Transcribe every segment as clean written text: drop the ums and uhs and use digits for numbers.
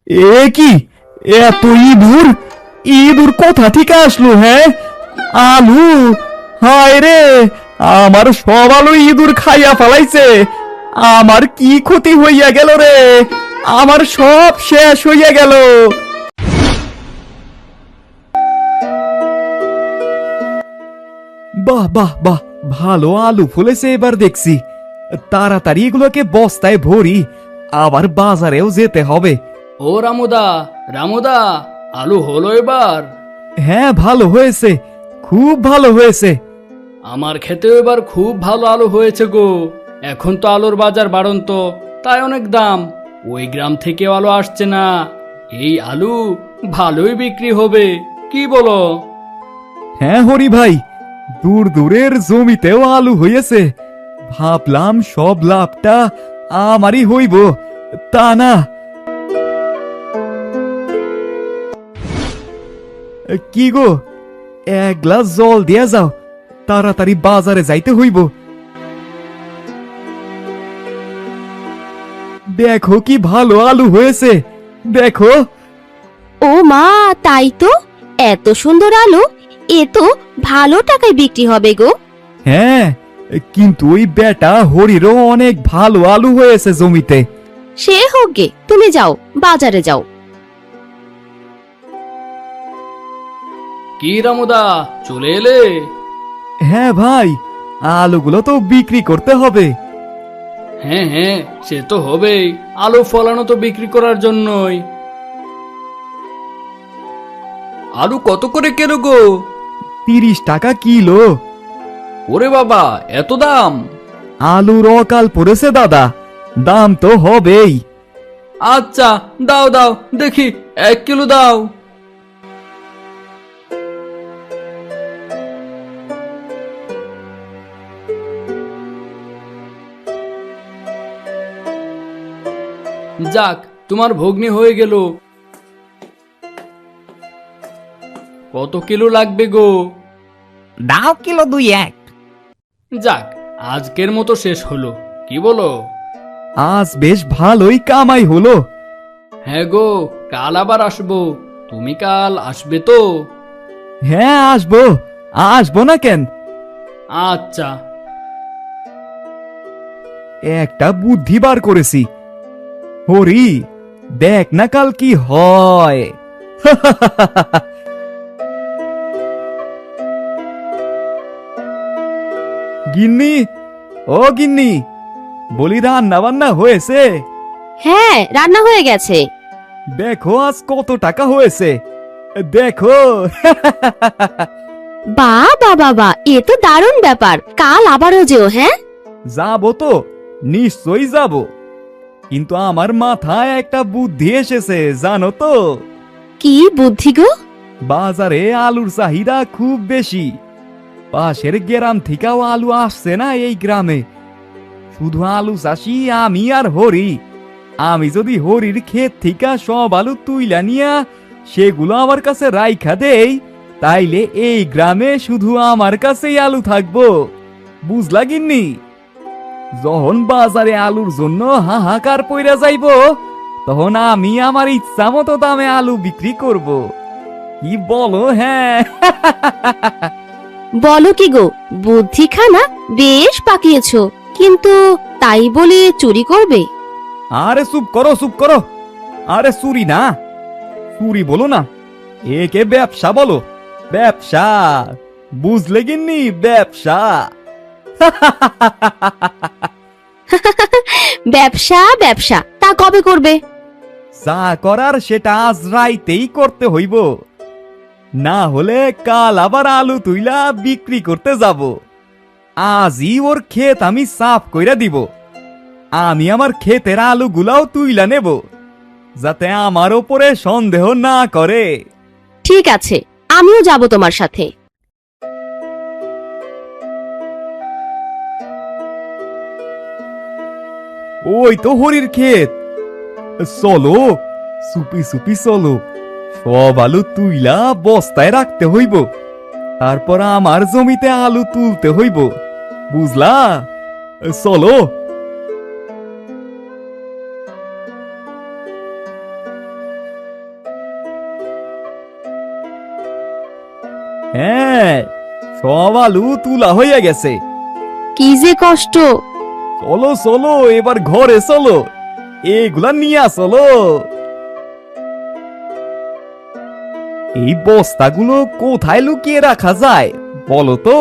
এ কি এত ইঁদুর ইঁদুর কোথা থেকে আসলো? হ্যাঁ, আলু, হায় রে, আমার সব আলু ইঁদুর খাইয়া ফেলাইছে। আমার কি ক্ষতি হইয়া গেল রে, আমার সব শেষ হইয়া গেল। বাহ বাহ বাহ, ভালো আলু ফলেছে এবার দেখছি। তাড়াতাড়ি এগুলোকে বস্তায় ভরি, আবার বাজারেও যেতে হবে। ও রামুদা, রামুদা, আলু হলো এবার? হ্যাঁ, ভালো হয়েছে, খুব ভালো হয়েছে। আমার খেতেও এবার খুব ভালো আলু হয়েছে গো। এখন তো আলুর বাজার বাড়ন্ত, তাই অনেক দাম। ওই গ্রাম থেকেও আলু আসছে না। এই আলু ভালোই বিক্রি হবে, কি বলো? হ্যাঁ হরি ভাই, দূর দূরের জমিতেও আলু হয়েছে। ভাবলাম সব লাভটা আমারই হইব, তা না। কি গো, এক গ্লাস জল দিয়া যাও, তাড়াতাড়ি বাজারে যাইতে হইব। দেখো কি ভালো আলু হয়েছে, দেখো। ও মা, তাই তো, এত সুন্দর আলু, এ তো ভালো টাকায় বিক্রি হবে গো। হ্যাঁ, কিন্তু ওই বেটা হরিরও অনেক ভালো আলু হয়েছে জমিতে। সে হোক গে, তুমি যাও, বাজারে যাও। কি রামুদা, চলে এলে? হ্যাঁ ভাই, আলুগুলো তো বিক্রি করতে হবে। হ্যাঁ হ্যাঁ, সে তো হবেই। আলু ফলানো তো বিক্রি করার জন্যই। আলু কত করে কেন গো? 30 টাকা কিলো। ওরে বাবা, এত দাম! আলুর অকাল পড়েছে দাদা, দাম তো হবেই। আচ্ছা, দাও দাও, দেখি 1 কিলো দাও। যাক, তোমার ভগ্নি হয়ে গেল। কত কিলো লাগবে গো? দাও কিলো 2-1। যাক, আজকের মতো শেষ হলো, কি বলো? আজ বেশ ভালোই কামাই হলো। হ্যাঁ গো, কাল আবার আসবো। তুমি কাল আসবে তো? হ্যাঁ, আসবো, আসবো না কেন। আচ্ছা। একটা বুদ্ধি বার করেছি। হরি, দেখ না কাল কি হয়। গিন্নি, ও গিন্নি, বলি রান্না বান্না হয়েছে? হ্যাঁ, রান্না হয়ে গেছে। দেখো আজ কত টাকা হয়েছে, দেখো। বা বা বাবা, এ তো দারুণ ব্যাপার, কাল আবারও যেও। হ্যাঁ, যাবো তো, নিশ্চয়ই যাব, কিন্তু আমার মাথায় একটা বুদ্ধি এসেছে, জানো তো। কি বুদ্ধি গো? বাজারে আলুর চাহিদা খুব বেশি। পাশের গ্রাম থেকেও আলু আসছে না এই গ্রামে। শুধু আলু চাষি আমি আর হরি। আমি যদি হরির ক্ষেত থেকে সব আলু তুইলা নিয়া সেগুলো আমার কাছে রাইখা দেই, তাইলে এই গ্রামে শুধু আমার কাছেই আলু থাকবো, বুঝলা গিন্নি? যখন বাজারে আলুর জন্য হাহাকার পইরা যাইব, তখন আমি আমার ইচ্ছা মতো দামে আলু বিক্রি করব, কি বলো? হ্যাঁ। বলো কি গো, বুদ্ধিখানা বেশ পাকিয়েছো, কিন্তু তাই বলে চুরি করবে? আরে চুপ করো, চুপ করো। আরে চুরি না, চুরি বলো না, একে ব্যবসা বলো, ব্যবসা, বুঝলে গিন্নি, ব্যবসা। ব্যবসা ব্যবসা, তা কবে করবে? যা করার সেটা আজ রাইতেই করতে হইব, না হলে কাল আবার আলু তুইলা বিক্রি করতে যাব। আজই ওর ক্ষেত আমি সাফ কইরা দিব। আমি আমার ক্ষেতের আলুগুলাও তুইলা নেব, যাতে আমার ওপরে সন্দেহ না করে। ঠিক আছে, আমিও যাব তোমার সাথে। ওই তো হরির ক্ষেত, চলো, সুপি সুপি চলো। সব আলু তুইলা বস্তায় রাখতে হইব, তারপর আমার জমিতে আলু তুলতে হইব, বুঝলা? চলো। হ্যাঁ, সব আলু তুলা হয়ে গেছে। কি যে কষ্ট। চলো চলো এবার ঘরে চলো, এগুলা নিয়ে চলো। এই বস্তাগুলো কোথায় লুকিয়ে রাখা যায় বলো তো?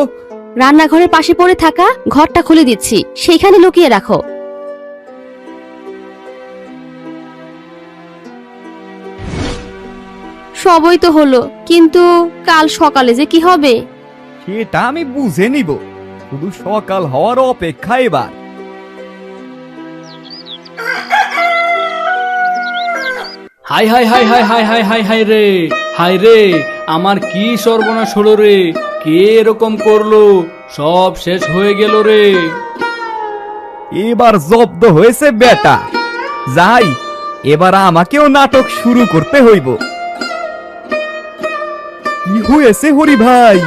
রান্নাঘরের পাশে পড়ে থাকা ঘরটা খুলে দিচ্ছি, সেইখানে লুকিয়ে রাখো। সবই তো হলো, কিন্তু কাল সকালে যে কি হবে? সেটা আমি বুঝে নিব, শুধু সকাল হওয়ার অপেক্ষা এবার। High high high high high high high high রে, হাই রে, আমার কি সর্বনাশ হলো রে, কে এরকম করলো, সব শেষ হয়ে গেল রে। এবার জব্দ হয়েছে বেটা, যাই এবার আমাকেও নাটক শুরু করতে হইব। কি হয়েছে হরি ভাই?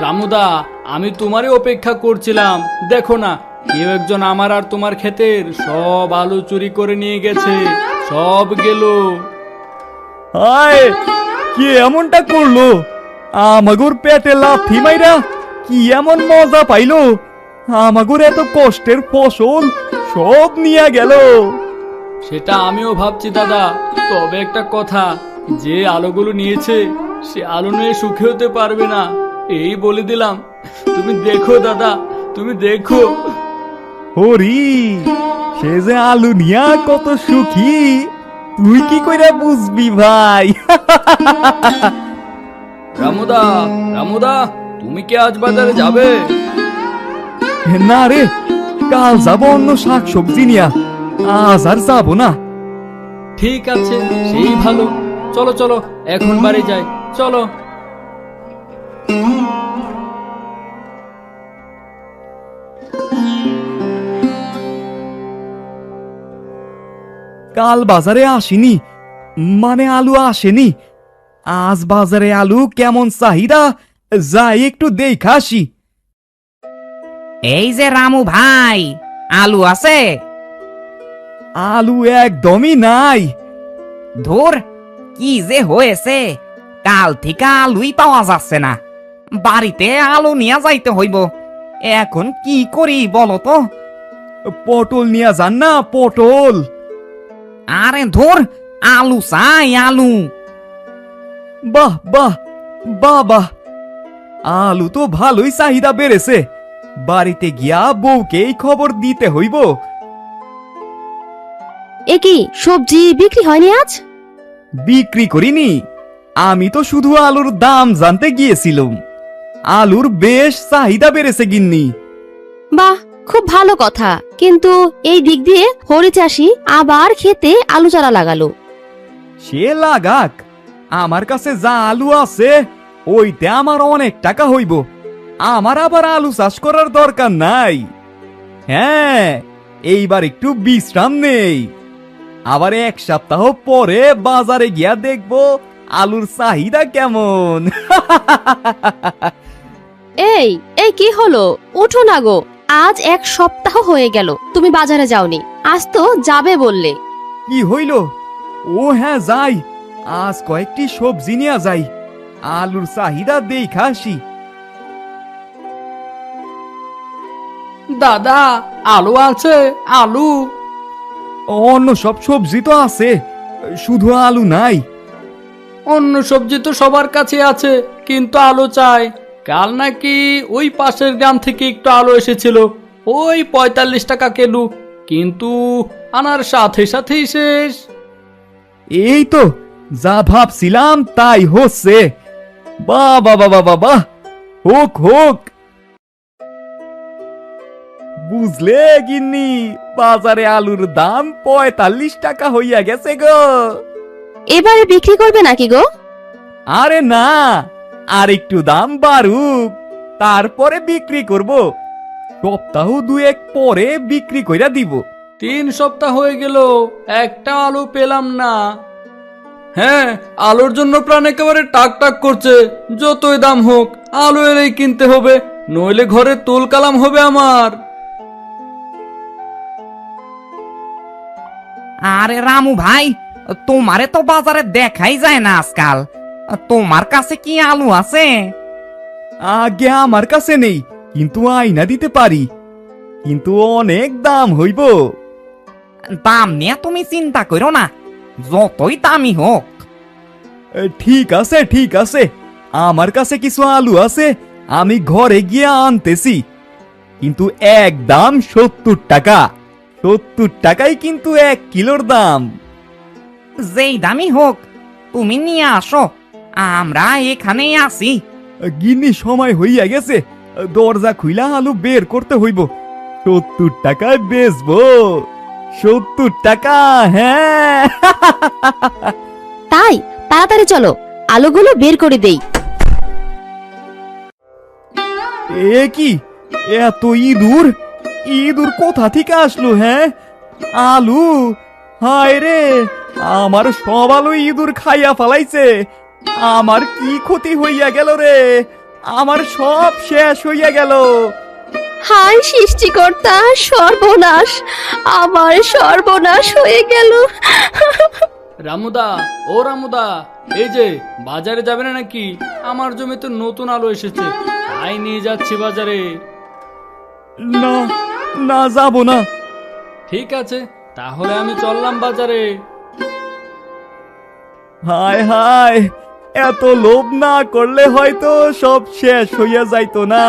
রামুদা, আমি তোমারই অপেক্ষা করছিলাম, দেখো না কেউ একজন আমার আর তোমার ক্ষেতের সব আলু চুরি করে নিয়ে গেছে, সব গেল। হায়, কি এমনটা করলো? আমাগোর পেটে লাথি মাইরা কি এমন মজা পাইলো? আমাগোর এত কষ্টের ফসল সব নিয়ে গেল। সেটা আমিও ভাবছি দাদা, তবে একটা কথা, যে আলুগুলো নিয়েছে সে আলু নিয়ে সুখী হতে পারবে না, এই বলে দিলাম। তুমি দেখো দাদা, তুমি দেখো। হরি, সে যে আলু নিয়া কত সুখী, তুই কি কইরা বুঝবি ভাই? রামুদা, রামুদা, তুমি কি আজ বাজারে যাবে? না রে, কাল যাবো অন্য শাক সবজি নিয়া, আজ আর যাবো না। ঠিক আছে, সেই ভালো, চলো চলো এখন বাড়ি যাই, চলো। কাল বাজারে আসেনি, মানে আলু আসেনি। আজ বাজারে আলু কেমন চাহিদা, যাই একটু দেখা আসি। এই যে রামু ভাই, আলু আছে? আলু একদমই নাই। ধুর, কি যে হয়েছে, কাল থেকে আলুই পাওয়া যাচ্ছে না। বাড়িতে আলু নিয়ে যাইতে হইব, এখন কি করি বলো তো? পটল নিয়ে যান না, পটল। আরে ধুর, আলু চাই আলু। বাহ বাহ, বাহ বাহ, আলু তো ভালোই চাহিদা বেড়েছে। বাড়িতে গিয়া বউকেই খবর দিতে হইব। এ কি সবজি বিক্রি হয়নি আজ? বিক্রি করিনি, আমি তো শুধু আলুর দাম জানতে গিয়েছিলাম। আলুর বেশ চাহিদা বেড়েছে গিন্নি। বাহ, খুব ভালো কথা, কিন্তু এই দিক দিয়ে হরি চাষি আবার খেতে আলু চারা লাগালো। সে লাগাক, আমার কাছে যা আলু আছে ওইতে আমার অনেক টাকা হইব। আমার আবার আলু চাষ করার দরকার নাই। হ্যাঁ, এইবার একটু বিশ্রাম নেই, আবার এক সপ্তাহ পরে বাজারে গিয়া দেখব আলুর চাহিদা কেমন। এই এই কি হলো, উঠো না গো, আজ এক সপ্তাহ হয়ে গেল তুমি বাজারে যাওনি, আজ তো যাবে বললে। কি হইল? ও হ্যাঁ, যাই, আজ কয়েকটি সবজি নিয়ে যাই, আলুর চাহিদা দেখা আসি। দাদা, আলু আছে? আলু? অন্য সব সবজি তো আছে, শুধু আলু নাই। অন্য সবজি তো সবার কাছে আছে, কিন্তু আলু চাই। কাল নাকি ওই পাশের গ্রাম থেকে একটু আলু এসেছিল, ওই 45 টাকা কিলো, কিন্তু আনার সাথে সাথেই শেষ। এই তো যা ভাবছিলাম তাই হচ্ছে। বাহ বাহ বাহ বাহ বাহ, হোক হোক। বুঝলে গিন্নি, বাজারে আলুর দাম 45 টাকা হইয়া গেছে গো। এবারে বিক্রি করবে নাকি গো? আরে না, আর একটু দাম বাড়ুক, তারপরে বিক্রি করব। সপ্তাহ দুয়েক পরে বিক্রি কইরা দিব। 3 সপ্তাহ হয়ে গেল, একটা আলু পেলাম না। হ্যাঁ, আলুর জন্য প্রাণ একেবারে টাক টাক করছে, যতই দাম হোক আলু এলেই কিনতে হবে, নইলে ঘরে তুল কালাম হবে আমার। আরে রামু ভাই, তোমারে তো বাজারে দেখাই যায় না আজকাল। তোমার কাছে কি আলু আছে? আগে আমার কাছে নেই, কিন্তু আইনা দিতে পারি, কিন্তু অনেক দাম হইব। দাম নিয়ে তুমি চিন্তা করো না, যতই দামি হোক। ঠিক আছে ঠিক আছে, আমার কাছে কিছু আলু আছে, আমি ঘরে গিয়ে আনতেছি, কিন্তু একদম 70 টাকা। 70 টাকাই কিন্তু 1 কিলোর দাম। যেই দামি হোক তুমি নিয়ে আসো, আমরা এখানেই আছি। গিন্নি সময় হইয়া গেছে, দরজা খুইলা আলু বের করতে হইব। 70 টাকায় বেচবো, 70 টাকা, হ্যাঁ। তাই তাড়াতাড়ি চলো, আলুগুলো বের করে দেই। এ কি, এত ইঁদুর! ইঁদুর কোথা থেকে আসলো? হ্যাঁ, আলু! হায় রে, আমার সব আলু ইঁদুর খাইয়া ফেলাইছে। আমার কি ক্ষতি হইয়া গেল রে, আমার সব শেষ হইয়া গেল। হায় সৃষ্টিকর্তা, সর্বনাশ, আমার সর্বনাশ হয়ে গেল। রামুদা, ও রামুদা, এই যে বাজারে যাবে না নাকি? আমার জমিতে নতুন আলু এসেছে, তাই নিয়ে যাচ্ছি বাজারে। না, না, যাব না। ঠিক আছে, তাহলে আমি চললাম বাজারে। হায় হায়, এত লোভ না করলে হয়তো সব শেষ হইয়া যাইতো না,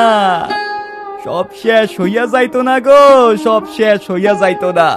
সব শেষ হইয়া যাইতো না গো, সব শেষ হইয়া যাইতো না।